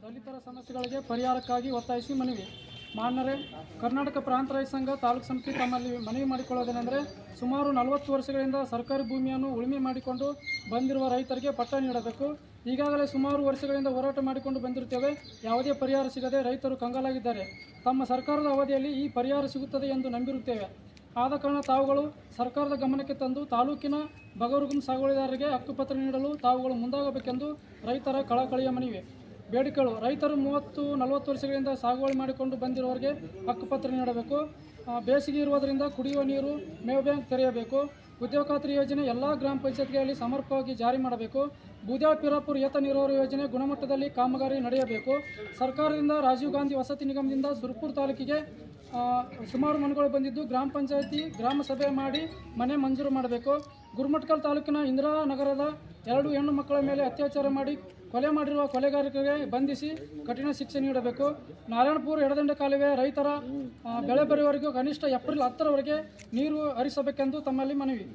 ದಲಿತರ ಸಮಸ್ಯೆಗಳಿಗೆ ಪರಿಹಾರಕ್ಕಾಗಿ ಒತ್ತಾಯಿಸಿ ಮನವಿ. ಮಾನ್ಯರೇ, ಕರ್ನಾಟಕ ಪ್ರಾಂತ ರೈತ ಸಂಘ ತಾಲೂಕು ಸಮಿತಿ ತಮ್ಮಲ್ಲಿ ಮನವಿ ಮಾಡಿಕೊಳ್ಳೋದೇನೆಂದರೆ, ಸುಮಾರು 40 ವರ್ಷಗಳಿಂದ ಸರ್ಕಾರಿ ಭೂಮಿಯನ್ನು ಉಳುಮೆ ಮಾಡಿಕೊಂಡು ಬಂದಿರುವ ರೈತರಿಗೆ ಪಟ್ಟ ನೀಡಬೇಕು. ಈಗಾಗಲೇ ಸುಮಾರು ವರ್ಷಗಳಿಂದ ಹೋರಾಟ ಮಾಡಿಕೊಂಡು ಬಂದಿರುತ್ತೇವೆ. ಯಾವುದೇ ಪರಿಹಾರ ಸಿಗದೆ ರೈತರು ಕಂಗಾಲಾಗಿದ್ದಾರೆ. ತಮ್ಮ ಸರ್ಕಾರದ ಅವಧಿಯಲ್ಲಿ ಈ ಪರಿಹಾರ ಸಿಗುತ್ತದೆ ಎಂದು ನಂಬಿರುತ್ತೇವೆ. ಆದ ಕಾರಣ ತಾವುಗಳು ಸರ್ಕಾರದ ಗಮನಕ್ಕೆ ತಂದು ತಾಲೂಕಿನ ಬಗರುಗುಂ ಸಾಗುವಳಿದಾರರಿಗೆ ಹಕ್ಕುಪತ್ರ ನೀಡಲು ತಾವುಗಳು ಮುಂದಾಗಬೇಕೆಂದು ರೈತರ ಕಳಕಳಿಯ ಮನವಿ. ಬೇಡಿಕೆಗಳು: ರೈತರು 30-40 ವರ್ಷಗಳಿಂದ ಸಾಗುವಳಿ ಮಾಡಿಕೊಂಡು ಬಂದಿರುವವರಿಗೆ ಹಕ್ಕುಪತ್ರ ನೀಡಬೇಕು. ಬೇಸಿಗೆ ಇರುವುದರಿಂದ ಕುಡಿಯುವ ನೀರು, ಮೇವು ಬ್ಯಾಂಕ್ ತೆರೆಯಬೇಕು. ಉದ್ಯೋಗ ಖಾತ್ರಿ ಯೋಜನೆ ಎಲ್ಲ ಗ್ರಾಮ ಪಂಚಾಯತ್ಗಳಲ್ಲಿ ಸಮರ್ಪಕವಾಗಿ ಜಾರಿ ಮಾಡಬೇಕು. ಬೂದ್ಯಾಳ ಪಿರಾಪುರ ಏತ ನೀರಾವರಿ ಯೋಜನೆ ಗುಣಮಟ್ಟದಲ್ಲಿ ಕಾಮಗಾರಿ ನಡೆಯಬೇಕು. ಸರ್ಕಾರದಿಂದ ರಾಜೀವ್ ಗಾಂಧಿ ವಸತಿ ನಿಗಮದಿಂದ ಸುರಪುರ ತಾಲೂಕಿಗೆ ಸುಮಾರು ಮನೆಗಳು ಬಂದಿದ್ದು ಗ್ರಾಮ ಪಂಚಾಯತಿ ಗ್ರಾಮ ಸಭೆ ಮಾಡಿ ಮನೆ ಮಂಜೂರು ಮಾಡಬೇಕು. ಗುರುಮಠಕಲ್ ತಾಲೂಕಿನ ಇಂದಿರಾ ನಗರದ 2 ಹೆಣ್ಣು ಮಕ್ಕಳ ಮೇಲೆ ಅತ್ಯಾಚಾರ ಮಾಡಿ ಕೊಲೆ ಮಾಡಿರುವ ಕೊಲೆಗಾರರಿಗೆ ಬಂಧಿಸಿ ಕಠಿಣ ಶಿಕ್ಷೆ ನೀಡಬೇಕು. ನಾರಾಯಣಪುರ ಎಡದಂಡೆ ಕಾಲುವೆ ರೈತರ ಬೆಳೆ ಬರುವವರೆಗೂ ಕನಿಷ್ಠ ಏಪ್ರಿಲ್ 10ರವರೆಗೆ ನೀರು ಹರಿಸಬೇಕೆಂದು ತಮ್ಮಲ್ಲಿ ಮನವಿ.